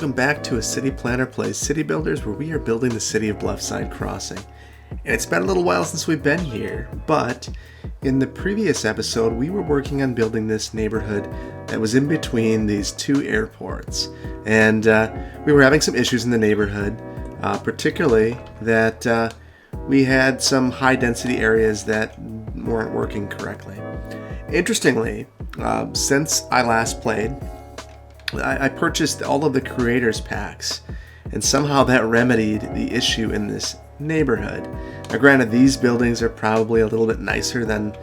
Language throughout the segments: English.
welcome back to A City Planner Plays City Builders, where we are building the city of Bluffside Crossing. And it's been a little while since we've been here, but in the previous episode we were working on building this neighborhood that was in between these two airports. And we were having some issues in the neighborhood, particularly that we had some high density areas that weren't working correctly. Interestingly, since I last played, I purchased all of the creators packs, and somehow that remedied the issue in this neighborhood. Now granted, these buildings are probably a little bit nicer than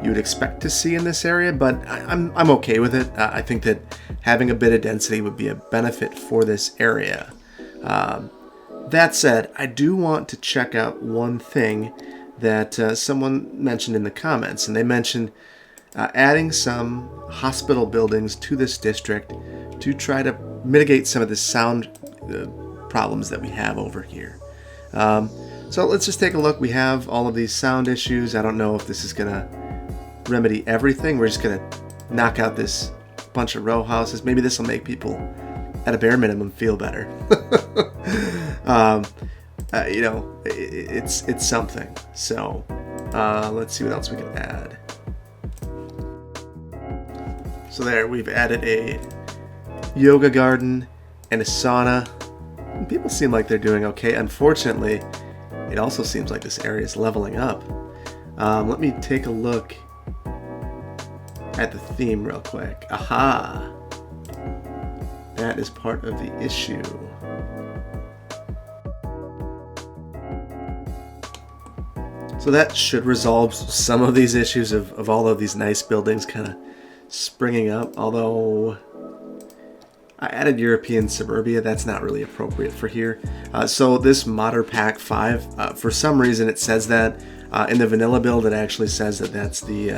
you would expect to see in this area, but I'm okay with it. I think that having a bit of density would be a benefit for this area. That said, I do want to check out one thing that someone mentioned in the comments, and they mentioned adding some hospital buildings to this district to try to mitigate some of the sound problems that we have over here. So let's just take a look. We have all of these sound issues. I don't know if this is going to remedy everything. We're just going to knock out this bunch of row houses. Maybe this will make people, at a bare minimum, feel better. It's something. So let's see what else we can add. So there, we've added a yoga garden and a sauna. And people seem like they're doing okay. Unfortunately, it also seems like this area is leveling up. Let me take a look at the theme real quick. Aha! That is part of the issue. So that should resolve some of these issues of all of these nice buildings kind of springing up, although I added European suburbia. That's not really appropriate for here. So this Modder Pack 5, for some reason it says that in the vanilla build, it actually says that that's the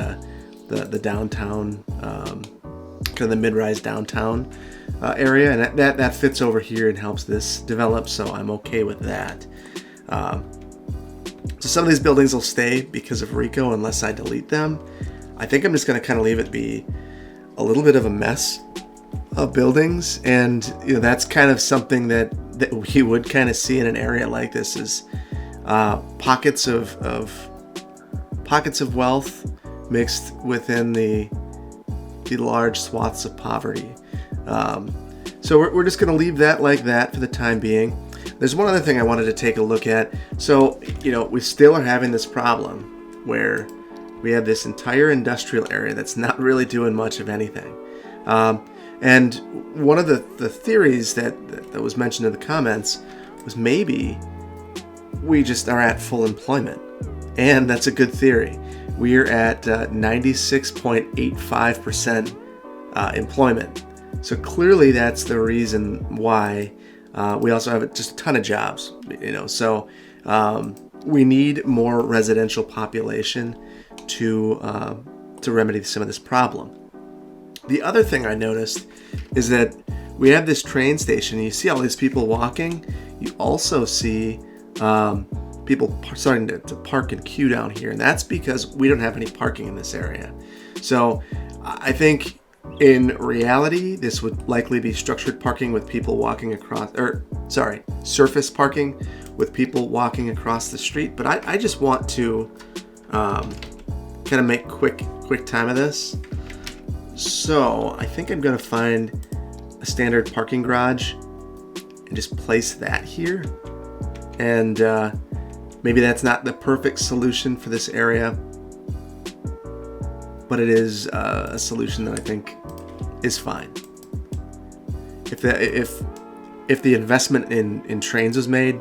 downtown, kind of the mid-rise downtown area, and that fits over here and helps this develop, so I'm okay with that. So some of these buildings will stay because of Rico unless I delete them. I think I'm just going to kind of leave it be a little bit of a mess of buildings, and that's kind of something that we would kind of see in an area like this, is pockets of wealth mixed within the large swaths of poverty. So we're just going to leave that like that for the time being. There's one other thing I wanted to take a look at. So we still are having this problem where we have this entire industrial area that's not really doing much of anything. And one of the theories that was mentioned in the comments was maybe we just are at full employment. And that's a good theory. We're at 96.85% employment. So clearly that's the reason why we also have just a ton of jobs. So we need more residential population to remedy some of this problem. The other thing I noticed is that we have this train station. You see all these people walking. You also see people starting to park and queue down here, and that's because we don't have any parking in this area. So I think in reality, this would likely be structured parking with people walking across, surface parking with people walking across the street. But I just want to kind of make quick time of this. So I think I'm going to find a standard parking garage and just place that here. And maybe that's not the perfect solution for this area, but it is a solution that I think is fine. If the investment in trains was made,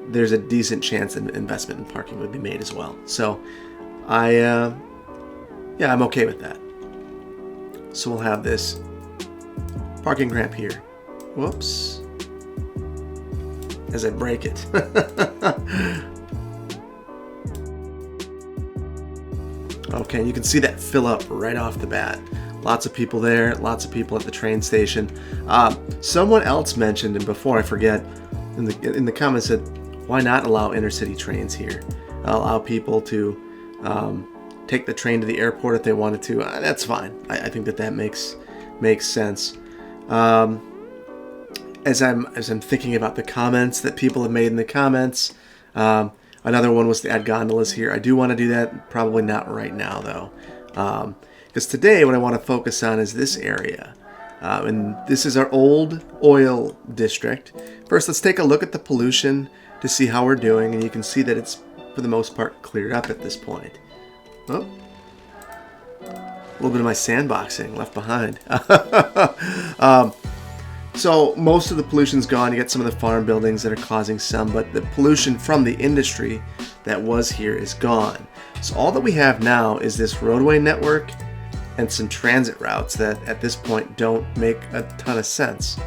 there's a decent chance that investment in parking would be made as well. So I'm okay with that. So we'll have this parking ramp here. Whoops. As I break it. Okay, you can see that fill up right off the bat. Lots of people there, lots of people at the train station. Someone else mentioned, and before I forget, in the comments said, why not allow intercity trains here? Allow people to take the train to the airport if they wanted to. That's fine. I think that makes sense. as I'm thinking about the comments that people have made in the comments, another one was to add gondolas here. I do want to do that, probably not right now though, because today what I want to focus on is this area. And this is our old oil district. First, let's take a look at the pollution to see how we're doing, and you can see that it's, for the most part, cleared up at this point. Oh, a little bit of my sandboxing left behind. So most of the pollution's gone. You get some of the farm buildings that are causing some, but the pollution from the industry that was here is gone. So all that we have now is this roadway network and some transit routes that at this point don't make a ton of sense.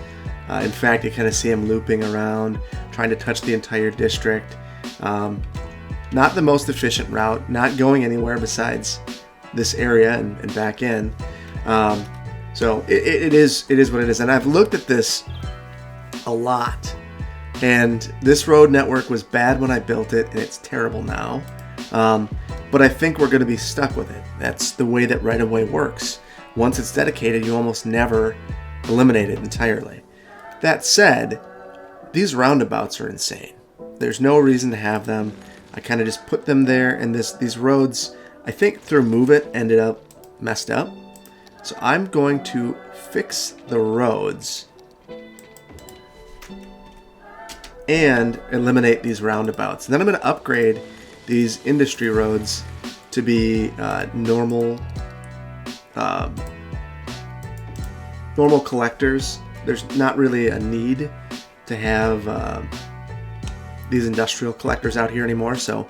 In fact, you kind of see them looping around, trying to touch the entire district. Not the most efficient route, not going anywhere besides this area and back in. So it is what it is. And I've looked at this a lot. And this road network was bad when I built it, and it's terrible now. But I think we're going to be stuck with it. That's the way that right-of-way works. Once it's dedicated, you almost never eliminate it entirely. That said, these roundabouts are insane. There's no reason to have them. I kind of just put them there, and these roads, I think through Move It, ended up messed up. So I'm going to fix the roads and eliminate these roundabouts. And then I'm going to upgrade these industry roads to be normal collectors. There's not really a need to have these industrial collectors out here anymore, so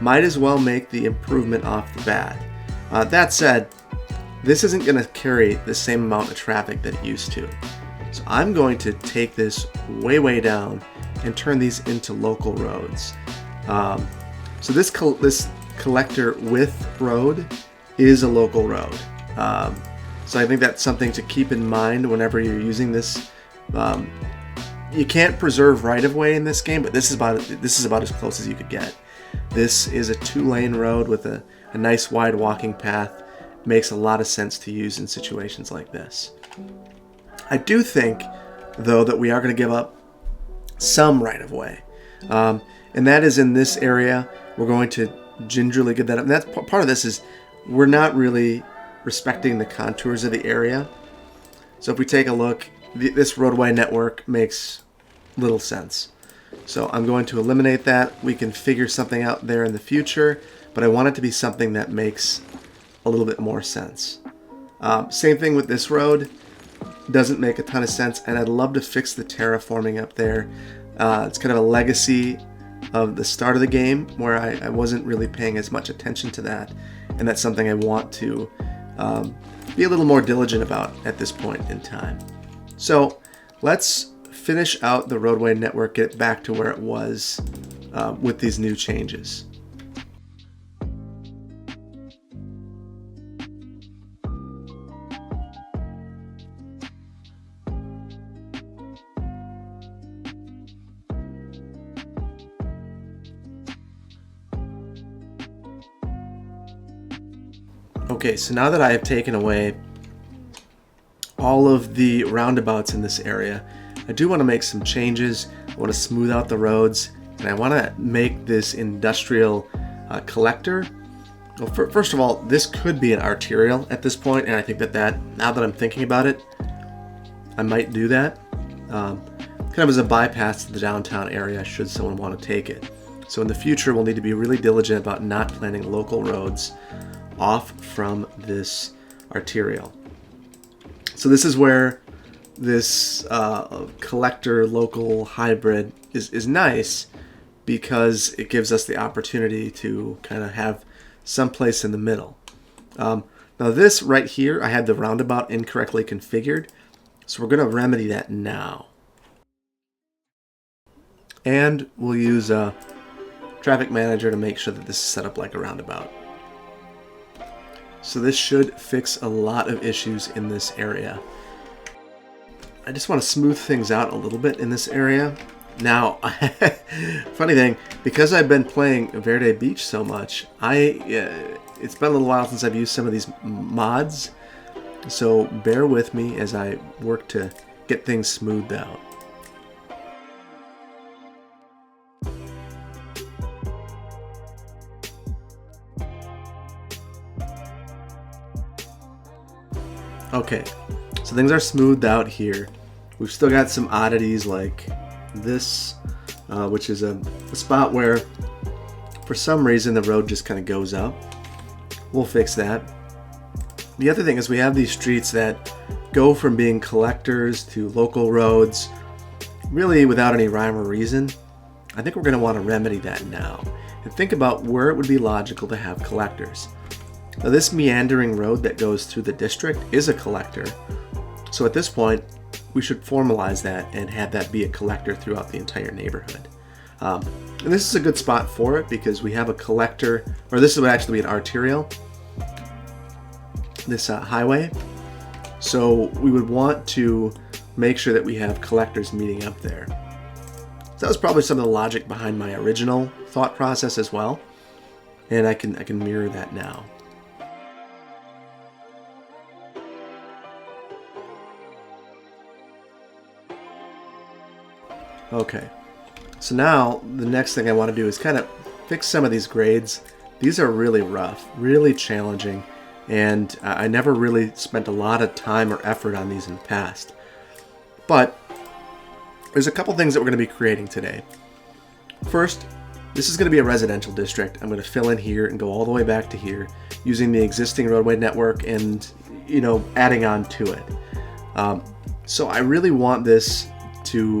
might as well make the improvement off the bat. That said, this isn't going to carry the same amount of traffic that it used to. So I'm going to take this way down and turn these into local roads. So this collector width road is a local road. So I think that's something to keep in mind whenever you're using this. You can't preserve right-of-way in this game, but this is about as close as you could get. This is a 2-lane road with a nice wide walking path. Makes a lot of sense to use in situations like this. I do think, though, that we are going to give up some right-of-way. And that is in this area. We're going to gingerly give that up. And that's part of this is we're not really respecting the contours of the area. So if we take a look, this roadway network makes little sense. So I'm going to eliminate that. We can figure something out there in the future, but I want it to be something that makes a little bit more sense. Same thing with this road. Doesn't make a ton of sense, and I'd love to fix the terraforming up there. It's kind of a legacy of the start of the game where I wasn't really paying as much attention to that, and that's something I want to be a little more diligent about at this point in time. So let's finish out the roadway network, get it back to where it was with these new changes. Okay, so now that I have taken away all of the roundabouts in this area, I do want to make some changes. I want to smooth out the roads, and I want to make this industrial collector. Well, first of all, this could be an arterial at this point, and I think that now that I'm thinking about it, I might do that. Kind of as a bypass to the downtown area should someone want to take it. So in the future, we'll need to be really diligent about not planning local roads off from this arterial. So this is where this collector local hybrid is nice, because it gives us the opportunity to kind of have some place in the middle. Now this right here, I had the roundabout incorrectly configured, so we're going to remedy that now. And we'll use a traffic manager to make sure that this is set up like a roundabout. So this should fix a lot of issues in this area. I just want to smooth things out a little bit in this area. Now, funny thing, because I've been playing Verde Beach so much, it's been a little while since I've used some of these mods. So bear with me as I work to get things smoothed out. Okay, so things are smoothed out here. We've still got some oddities like this, which is a spot where for some reason the road just kind of goes up. We'll fix that. The other thing is we have these streets that go from being collectors to local roads, really without any rhyme or reason. I think we're going to want to remedy that now and think about where it would be logical to have collectors. Now, this meandering road that goes through the district is a collector, so at this point we should formalize that and have that be a collector throughout the entire neighborhood. And this is a good spot for it because we have a collector, or this would actually be an arterial, this highway. So we would want to make sure that we have collectors meeting up there. So that was probably some of the logic behind my original thought process as well, and I can mirror that now. Okay, so now the next thing I want to do is kind of fix some of these grades. These are really rough, really challenging, and I never really spent a lot of time or effort on these in the past. But there's a couple things that we're going to be creating today. First, this is going to be a residential district. I'm going to fill in here and go all the way back to here using the existing roadway network and, adding on to it. So I really want this to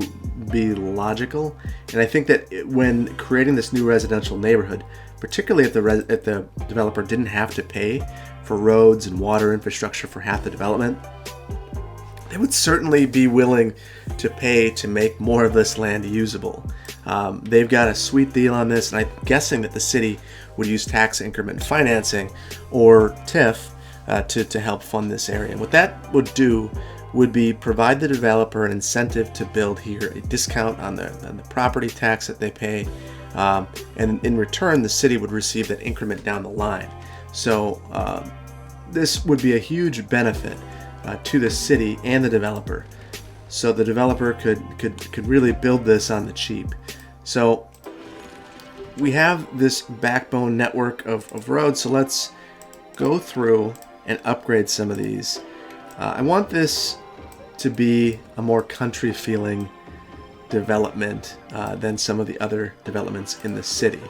be logical, and I think that when creating this new residential neighborhood, particularly if the developer didn't have to pay for roads and water infrastructure for half the development, they would certainly be willing to pay to make more of this land usable. They've got a sweet deal on this, and I'm guessing that the city would use tax increment financing or TIF to help fund this area. And what that would do would be provide the developer an incentive to build here, a discount on the property tax that they pay, and in return the city would receive that increment down the line. So this would be a huge benefit to the city and the developer. So the developer could really build this on the cheap. So we have this backbone network of roads, so let's go through and upgrade some of these. I want this to be a more country feeling development than some of the other developments in the city.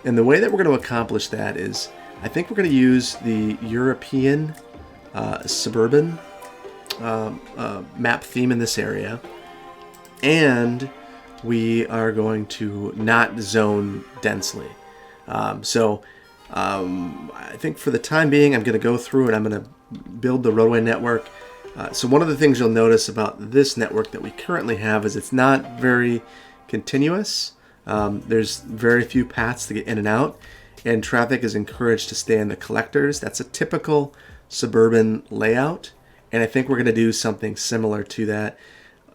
And the way that we're going to accomplish that is, I think we're going to use the European suburban map theme in this area, and we are going to not zone densely. So I think for the time being, I'm going to go through and I'm going to build the roadway network. So one of the things you'll notice about this network that we currently have is it's not very continuous. There's very few paths to get in and out, and traffic is encouraged to stay in the collectors. That's a typical suburban layout, and I think we're going to do something similar to that,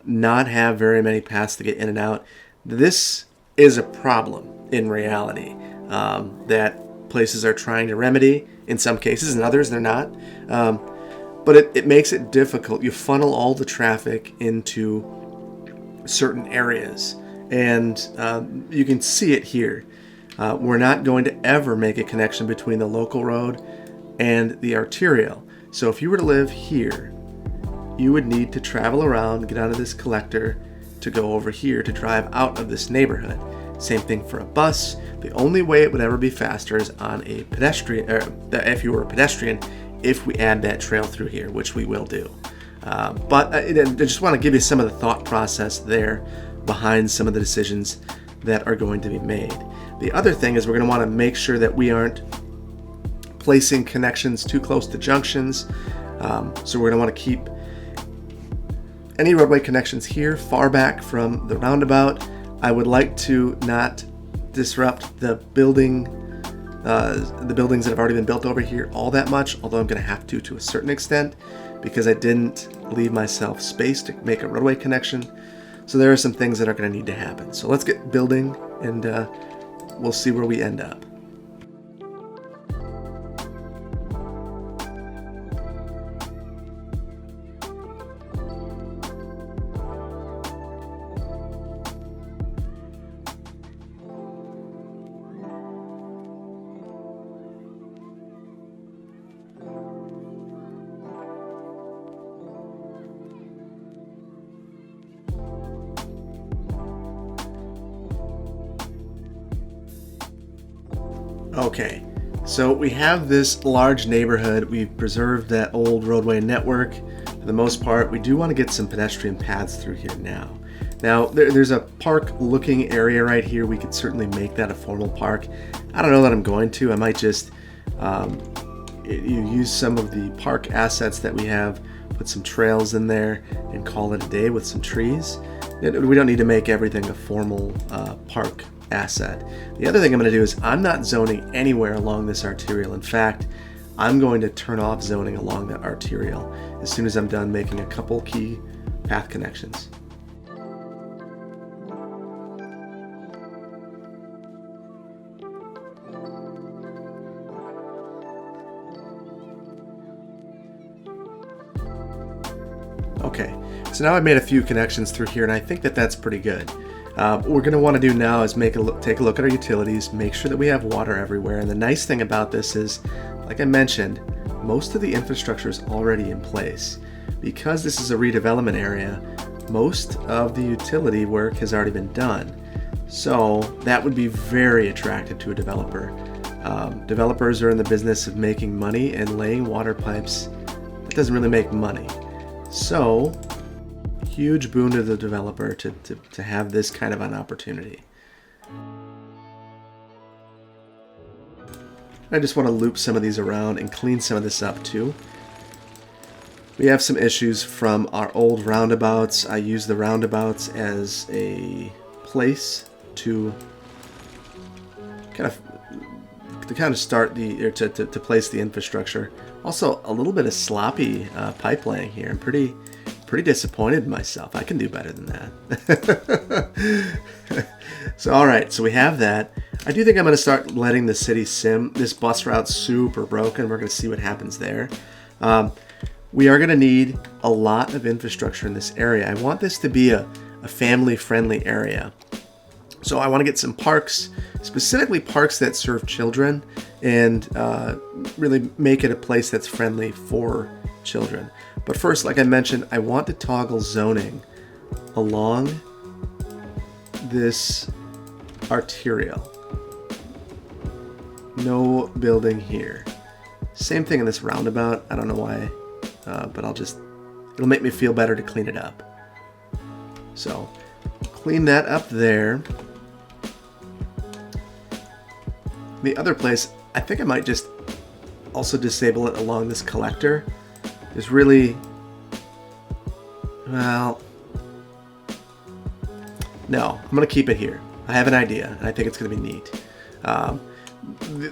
not have very many paths to get in and out. This is a problem in reality that places are trying to remedy in some cases, and others they're not. But it makes it difficult. You funnel all the traffic into certain areas, and you can see it here. We're not going to ever make a connection between the local road and the arterial. So if you were to live here, you would need to travel around, get onto this collector to go over here to drive out of this neighborhood. Same thing for a bus. The only way it would ever be faster is on a pedestrian, or if you were a pedestrian, if we add that trail through here, which we will do. But I just want to give you some of the thought process there behind some of the decisions that are going to be made. The other thing is we're going to want to make sure that we aren't placing connections too close to junctions. So we're going to want to keep any roadway connections here far back from the roundabout. I would like to not disrupt the buildings that have already been built over here all that much, although I'm going to have to a certain extent, because I didn't leave myself space to make a roadway connection. So there are some things that are going to need to happen. So let's get building, and we'll see where we end up. Okay, so we have this large neighborhood. We've preserved that old roadway network for the most part. We do want to get some pedestrian paths through here now. Now, there's a park-looking area right here. We could certainly make that a formal park. I don't know that I'm going to. I might just use some of the park assets that we have, put some trails in there, and call it a day with some trees. We don't need to make everything a formal park asset. The other thing I'm going to do is I'm not zoning anywhere along this arterial. In fact, I'm going to turn off zoning along that arterial as soon as I'm done making a couple key path connections. Okay, so now I've made a few connections through here, and I think that that's pretty good. What we're going to want to do now is take a look at our utilities, make sure that we have water everywhere. And the nice thing about this is, like I mentioned, most of the infrastructure is already in place. Because this is a redevelopment area, most of the utility work has already been done. So that would be very attractive to a developer. Developers are in the business of making money, and laying water pipes, that doesn't really make money. So, huge boon to the developer to have this kind of an opportunity. I just want to loop some of these around and clean some of this up too. We have some issues from our old roundabouts. I use the roundabouts as a place to kind of start to place the infrastructure. Also, a little bit of sloppy pipe laying here. I'm pretty disappointed in myself. I can do better than that. So, all right. So we have that. I do think I'm going to start letting the city sim. This bus route's super broken. We're going to see what happens there. We are going to need a lot of infrastructure in this area. I want this to be a family-friendly area. So I want to get some parks, specifically parks that serve children, and really make it a place that's friendly for children. But first, like I mentioned, I want to toggle zoning along this arterial. No building here. Same thing in this roundabout. I don't know why, but it'll make me feel better to clean it up. So clean that up there. The other place, I think I might just also disable it along this collector. There's really, well, no, I'm going to keep it here. I have an idea, and I think it's going to be neat.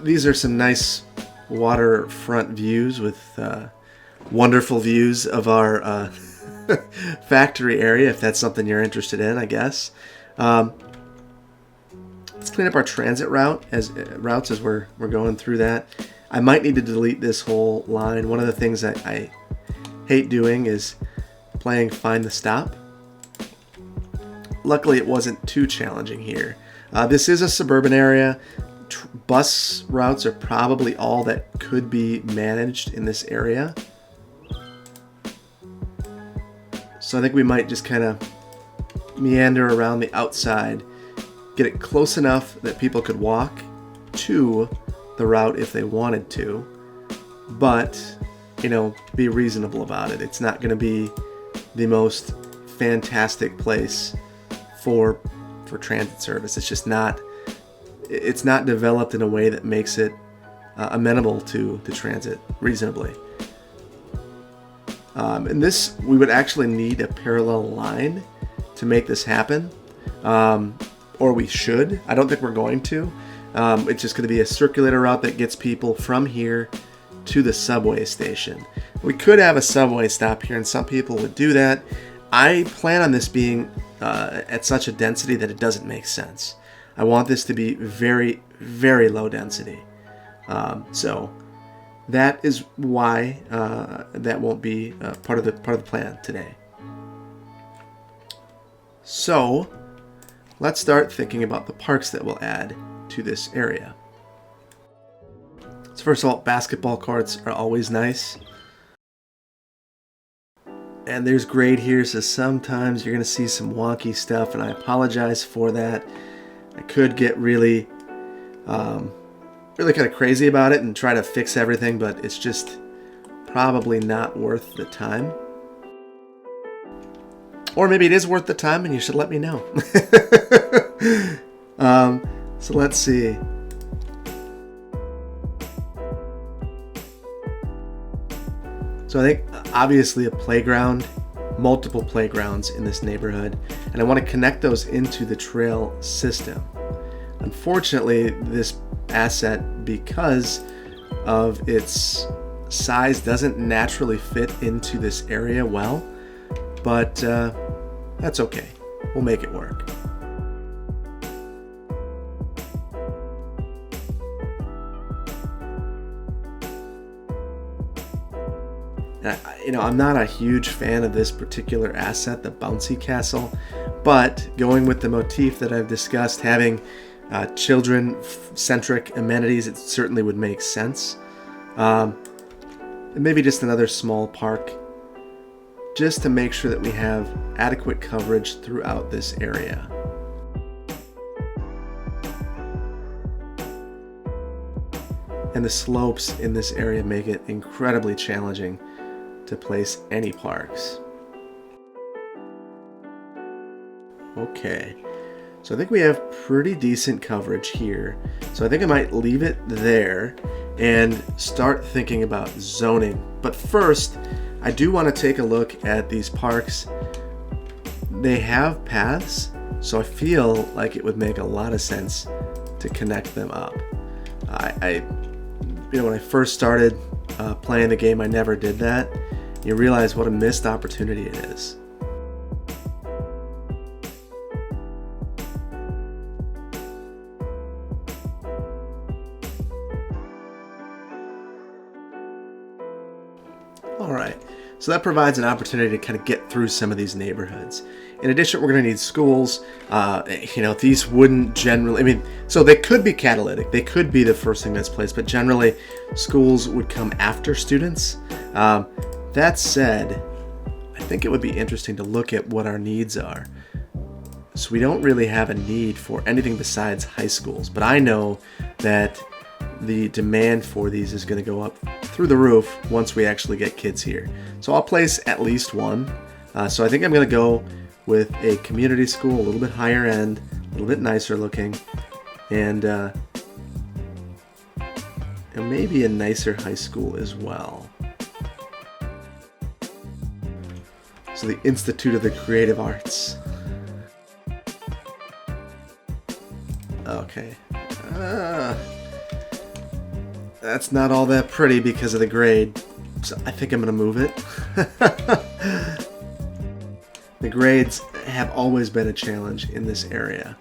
These are some nice waterfront views with wonderful views of our factory area, if that's something you're interested in, I guess. Let's clean up our transit routes as we're going through that. I might need to delete this whole line. One of the things I hate doing is playing Find the Stop. Luckily, it wasn't too challenging here. This is a suburban area. Bus routes are probably all that could be managed in this area. So I think we might just kind of meander around the outside, get it close enough that people could walk to the route if they wanted to, but, be reasonable about it. It's not going to be the most fantastic place for transit service. It's just not, it's not developed in a way that makes it amenable to transit reasonably. And this, we would actually need a parallel line to make this happen. Or we should. I don't think we're going to. It's just going to be a circulator route that gets people from here to the subway station. We could have a subway stop here, and some people would do that. I plan on this being at such a density that it doesn't make sense. I want this to be very, very low density. So that is why that won't be part of the plan today. So let's start thinking about the parks that we'll add to this area. So first of all, basketball courts are always nice. And there's grade here, so sometimes you're going to see some wonky stuff, and I apologize for that. I could get really really kind of crazy about it and try to fix everything, but it's just probably not worth the time. Or maybe it is worth the time and you should let me know. So let's see. So I think obviously a playground, multiple playgrounds in this neighborhood, and I want to connect those into the trail system. Unfortunately, this asset, because of its size, doesn't naturally fit into this area well, but that's okay. We'll make it work. I'm not a huge fan of this particular asset, the bouncy castle, but going with the motif that I've discussed, having children-centric amenities, it certainly would make sense. And maybe just another small park, just to make sure that we have adequate coverage throughout this area. And the slopes in this area make it incredibly challenging to place any parks. Okay, so I think we have pretty decent coverage here. So I think I might leave it there and start thinking about zoning. But first, I do want to take a look at these parks. They have paths, so I feel like it would make a lot of sense to connect them up. When I first started playing the game, I never did that. You realize what a missed opportunity it is. All right, so that provides an opportunity to kind of get through some of these neighborhoods. In addition, we're going to need schools. These wouldn't generally, so they could be catalytic. They could be the first thing that's placed, but generally schools would come after students. That said, I think it would be interesting to look at what our needs are. So we don't really have a need for anything besides high schools, but I know that the demand for these is going to go up through the roof once we actually get kids here. So I'll place at least one. So I think I'm going to go with a community school, a little bit higher end, a little bit nicer looking, and maybe a nicer high school as well. So the Institute of the Creative Arts. Okay. That's not all that pretty because of the grade, so I think I'm going to move it. The grades have always been a challenge in this area.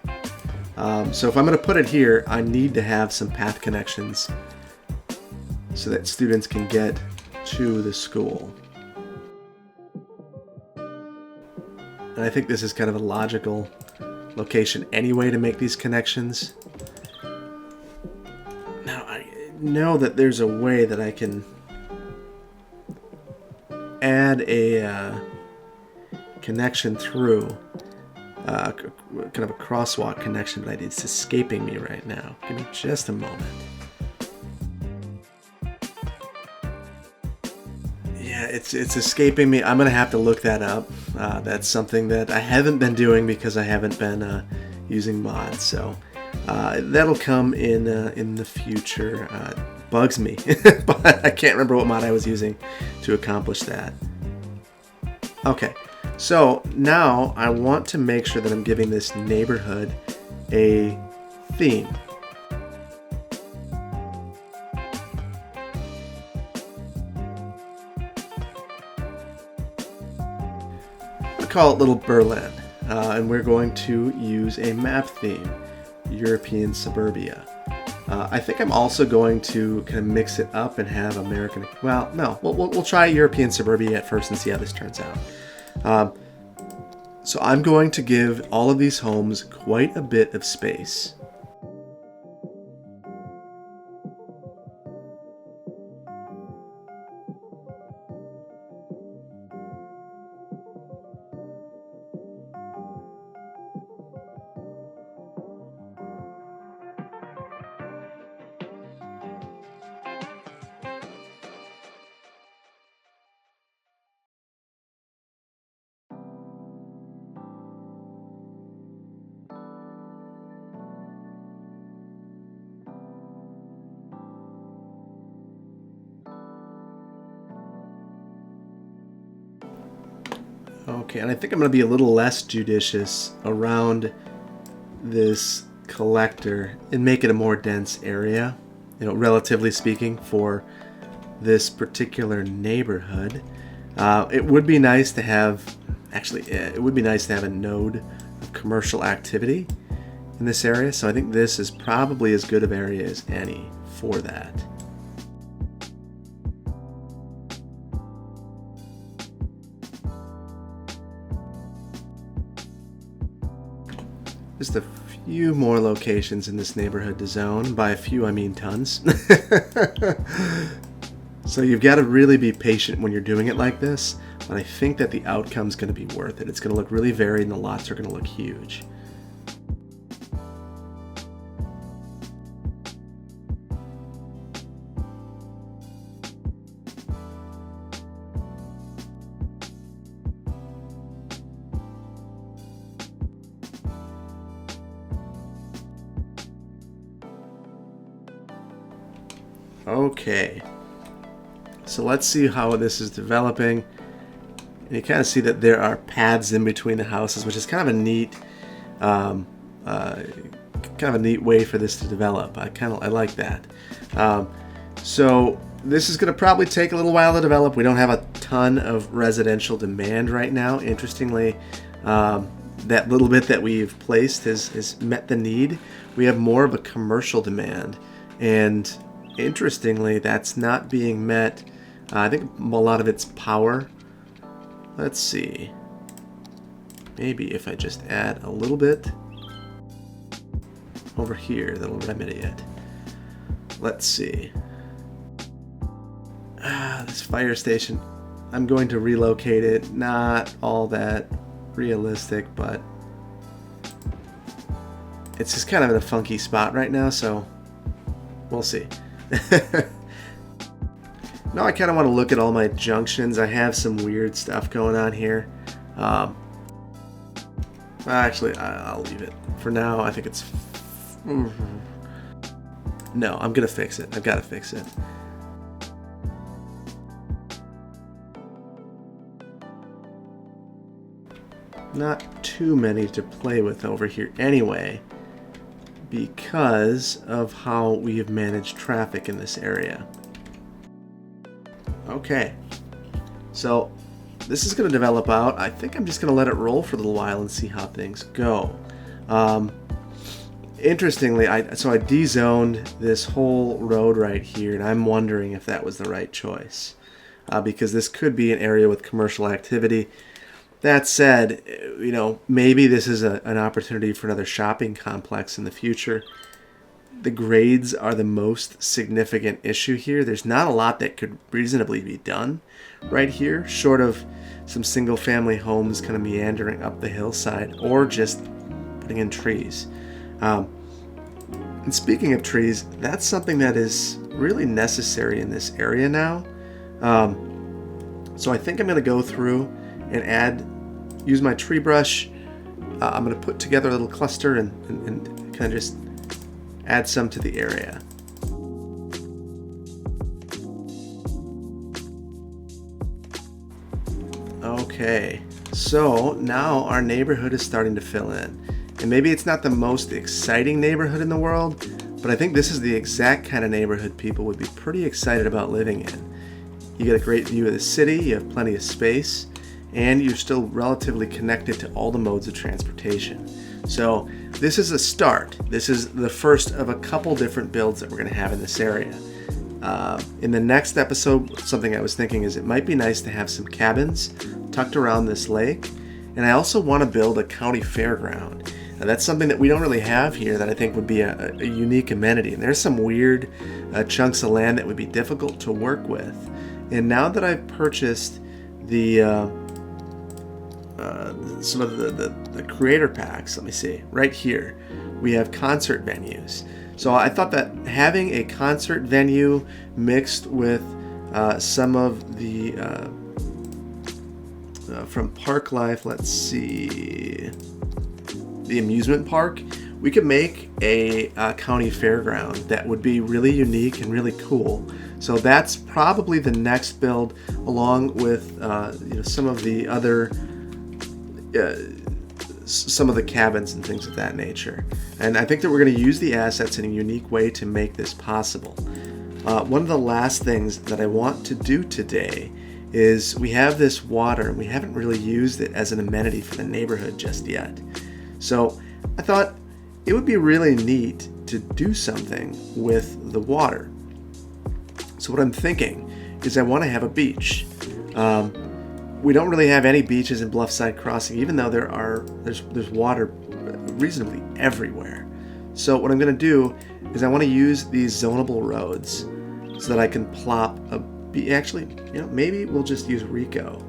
So if I'm going to put it here, I need to have some path connections so that students can get to the school. And I think this is kind of a logical location anyway to make these connections. Now, I know that there's a way that I can add a connection through, kind of a crosswalk connection, but it's escaping me right now. Give me just a moment. Yeah, it's escaping me. I'm going to have to look that up. That's something that I haven't been doing because I haven't been using mods. So that'll come in the future. Bugs me, but I can't remember what mod I was using to accomplish that. Okay, so now I want to make sure that I'm giving this neighborhood a theme. Call it Little Berlin, and we're going to use a map theme, European Suburbia. I think I'm also going to kind of mix it up and have American. Well, no, we'll try European Suburbia at first and see how this turns out. So I'm going to give all of these homes quite a bit of space. Okay, and I think I'm going to be a little less judicious around this collector and make it a more dense area, relatively speaking, for this particular neighborhood. It would be nice to have, it would be nice to have a node of commercial activity in this area, so I think this is probably as good of area as any for that. Just a few more locations in this neighborhood to zone. By a few, I mean tons. So you've got to really be patient when you're doing it like this, but I think that the outcome's going to be worth it. It's going to look really varied and the lots are going to look huge. Okay, so let's see how this is developing. And you kind of see that there are paths in between the houses, which is kind of a neat, way for this to develop. I like that. So this is going to probably take a little while to develop. We don't have a ton of residential demand right now. Interestingly, that little bit that we've placed has met the need. We have more of a commercial demand, and interestingly, that's not being met. I think a lot of it's power. Let's see. Maybe if I just add a little bit over here, that'll remedy it. Let's see. This fire station, I'm going to relocate it. Not all that realistic, but it's just kind of in a funky spot right now, so we'll see. Now I kind of want to look at all my junctions. I have some weird stuff going on here. Actually, I'll leave it. For now, I think it's... No, I'm going to fix it. I've got to fix it. Not too many to play with over here anyway, because of how we have managed traffic in this area. Okay, so this is going to develop out. I think I'm just going to let it roll for a little while and see how things go. Interestingly, so I de-zoned this whole road right here, and I'm wondering if that was the right choice, because this could be an area with commercial activity. That said, maybe this is an opportunity for another shopping complex in the future. The grades are the most significant issue here. There's not a lot that could reasonably be done right here, short of some single-family homes kind of meandering up the hillside, or just putting in trees. And speaking of trees, that's something that is really necessary in this area now. So I think I'm going to go through and use my tree brush. I'm going to put together a little cluster and kind of just add some to the area. Okay, so now our neighborhood is starting to fill in. And maybe it's not the most exciting neighborhood in the world, but I think this is the exact kind of neighborhood people would be pretty excited about living in. You get a great view of the city, you have plenty of space, and you're still relatively connected to all the modes of transportation. So this is a start. This is the first of a couple different builds that we're going to have in this area. In the next episode, something I was thinking is it might be nice to have some cabins tucked around this lake. And I also want to build a county fairground. Now, that's something that we don't really have here that I think would be a unique amenity. And there's some weird chunks of land that would be difficult to work with. And now that I've purchased the some of the creator packs, let me see, right here, we have concert venues. So I thought that having a concert venue mixed with some of the from Park Life, let's see, the amusement park, we could make a county fairground that would be really unique and really cool. So that's probably the next build, along with some of the other some of the cabins and things of that nature. And I think that we're going to use the assets in a unique way to make this possible. One of the last things that I want to do today is we have this water and we haven't really used it as an amenity for the neighborhood just yet. So I thought it would be really neat to do something with the water. So what I'm thinking is I want to have a beach. We don't really have any beaches in Bluffside Crossing, even though there's water reasonably everywhere. So what I'm going to do is I want to use these zonable roads so that I can plop a beach. Actually, maybe we'll just use Rico.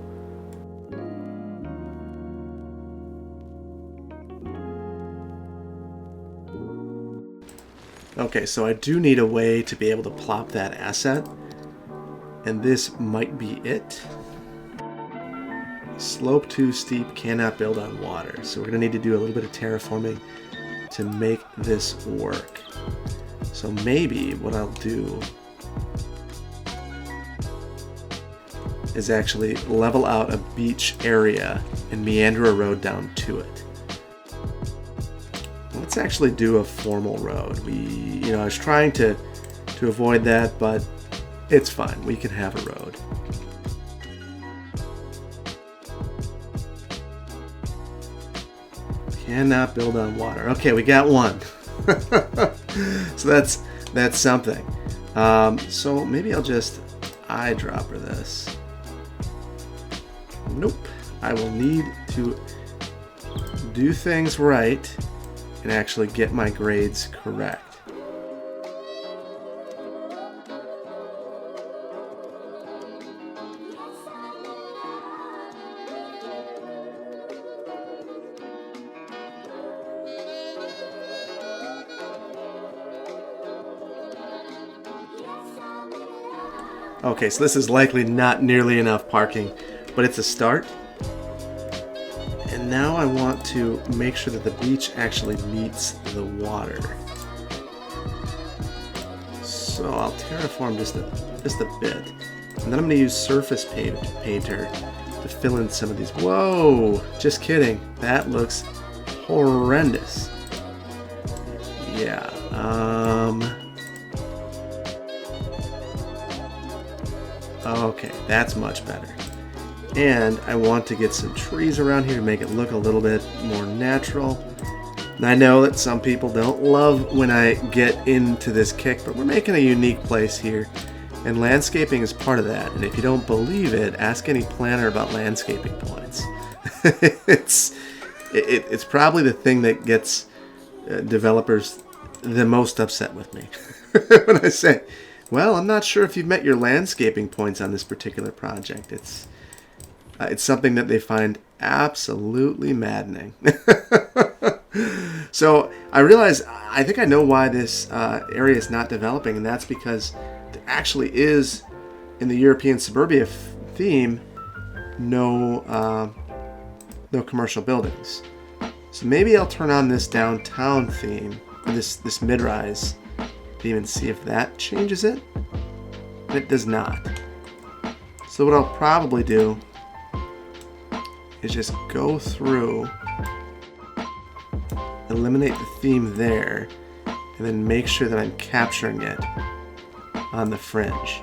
Okay, so I do need a way to be able to plop that asset, and this might be it. Slope too steep, cannot build on water. So we're going to need to do a little bit of terraforming to make this work. So maybe what I'll do is actually level out a beach area and meander a road down to it. Let's actually do a formal road. I was trying to avoid that, but it's fine. We can have a road. Cannot build on water. Okay, we got one. So that's something. So maybe I'll just eyedropper this. Nope. I will need to do things right and actually get my grades correct. Okay, so this is likely not nearly enough parking, but it's a start. And now I want to make sure that the beach actually meets the water. So I'll terraform just a bit. And then I'm going to use surface painter to fill in some of these. Whoa! Just kidding. That looks horrendous. Yeah. Okay, that's much better. And I want to get some trees around here to make it look a little bit more natural. And I know that some people don't love when I get into this kick, but we're making a unique place here. And landscaping is part of that. And if you don't believe it, ask any planner about landscaping points. It's probably the thing that gets developers the most upset with me. When I say, well, I'm not sure if you've met your landscaping points on this particular project. It's something that they find absolutely maddening. So I realize, I think I know why this area is not developing, and that's because there actually is, in the European suburbia theme, no commercial buildings. So maybe I'll turn on this downtown theme, or this mid-rise theme, and see if that changes it. And it does not. So what I'll probably do is just go through, eliminate the theme there, and then make sure that I'm capturing it on the fringe.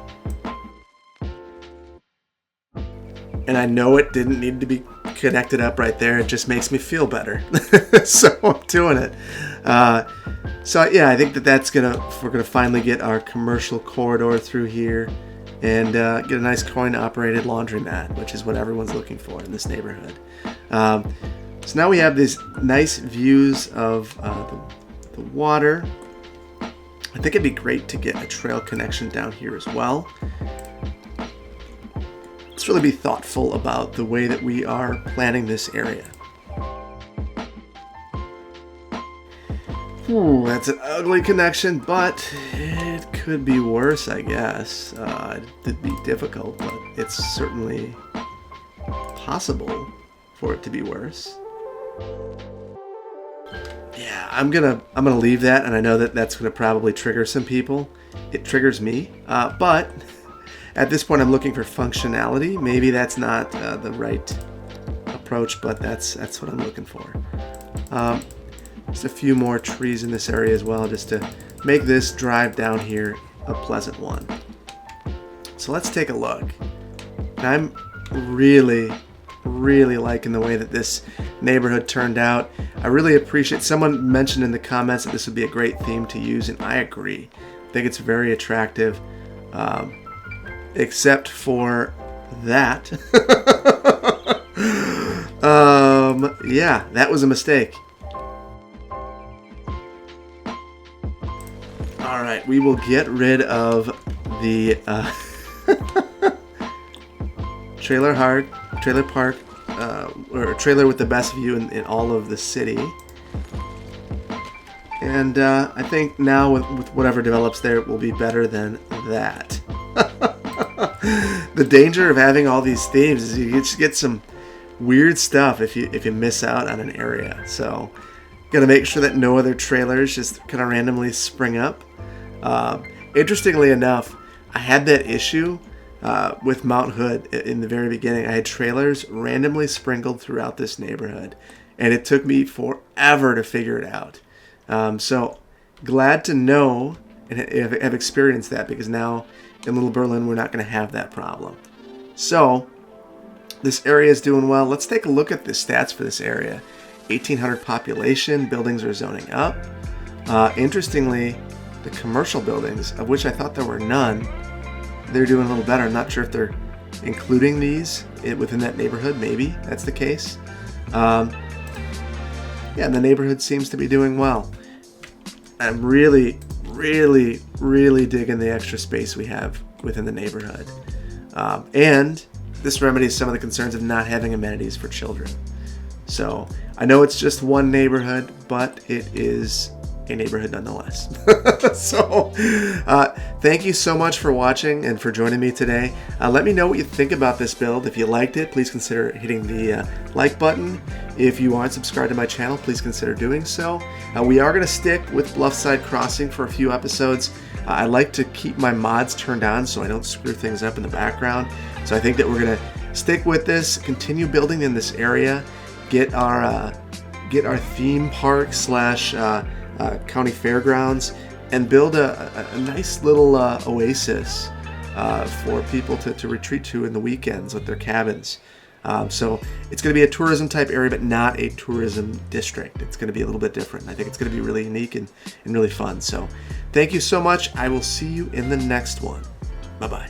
And I know it didn't need to be connected up right there. It just makes me feel better. So I'm doing it. So yeah, I think we're gonna finally get our commercial corridor through here and get a nice coin-operated laundromat, which is what everyone's looking for in this neighborhood. So now we have these nice views of the water. I think it'd be great to get a trail connection down here as well. Let's really be thoughtful about the way that we are planning this area. That's an ugly connection, but it could be worse, I guess. It'd be difficult, but it's certainly possible for it to be worse. Yeah, I'm gonna leave that, and I know that that's gonna probably trigger some people. It triggers me, but at this point I'm looking for functionality. Maybe that's not the right approach, but that's what I'm looking for. Just a few more trees in this area as well, just to make this drive down here a pleasant one. So let's take a look. I'm really liking the way that this neighborhood turned out. I really appreciate, someone mentioned in the comments that this would be a great theme to use, and I agree. I think it's very attractive, except for that. Yeah, that was a mistake. All right, we will get rid of the trailer park, or trailer with the best view in all of the city. And I think now with whatever develops there, it will be better than that. The danger of having all these themes is you just get some weird stuff if you miss out on an area. So got to make sure that no other trailers just kind of randomly spring up. Interestingly enough, I had that issue with Mount Hood in the very beginning. I had trailers randomly sprinkled throughout this neighborhood, and it took me forever to figure it out. So glad to know and have experienced that, because now in Little Berlin we're not going to have that problem. So this area is doing well. Let's take a look at the stats for this area. 1,800 population, buildings are zoning up. Interestingly, the commercial buildings, of which I thought there were none, they're doing a little better. I'm not sure if they're including these within that neighborhood. Maybe that's the case. Yeah, and the neighborhood seems to be doing well. I'm really digging the extra space we have within the neighborhood. And this remedies some of the concerns of not having amenities for children. So I know it's just one neighborhood, but it is a neighborhood nonetheless. So thank you so much for watching and for joining me today. Let me know what you think about this build. If you liked it, please consider hitting the like button. If you aren't subscribed to my channel, please consider doing so. We are going to stick with Bluffside Crossing for a few episodes. I like to keep my mods turned on so I don't screw things up in the background. So I think that we're going to stick with this, continue building in this area, get our theme park slash county fairgrounds, and build a nice little oasis for people to retreat to in the weekends with their cabins. So it's going to be a tourism type area, but not a tourism district. It's going to be a little bit different. I think it's going to be really unique and really fun. So thank you so much. I will see you in the next one. Bye-bye.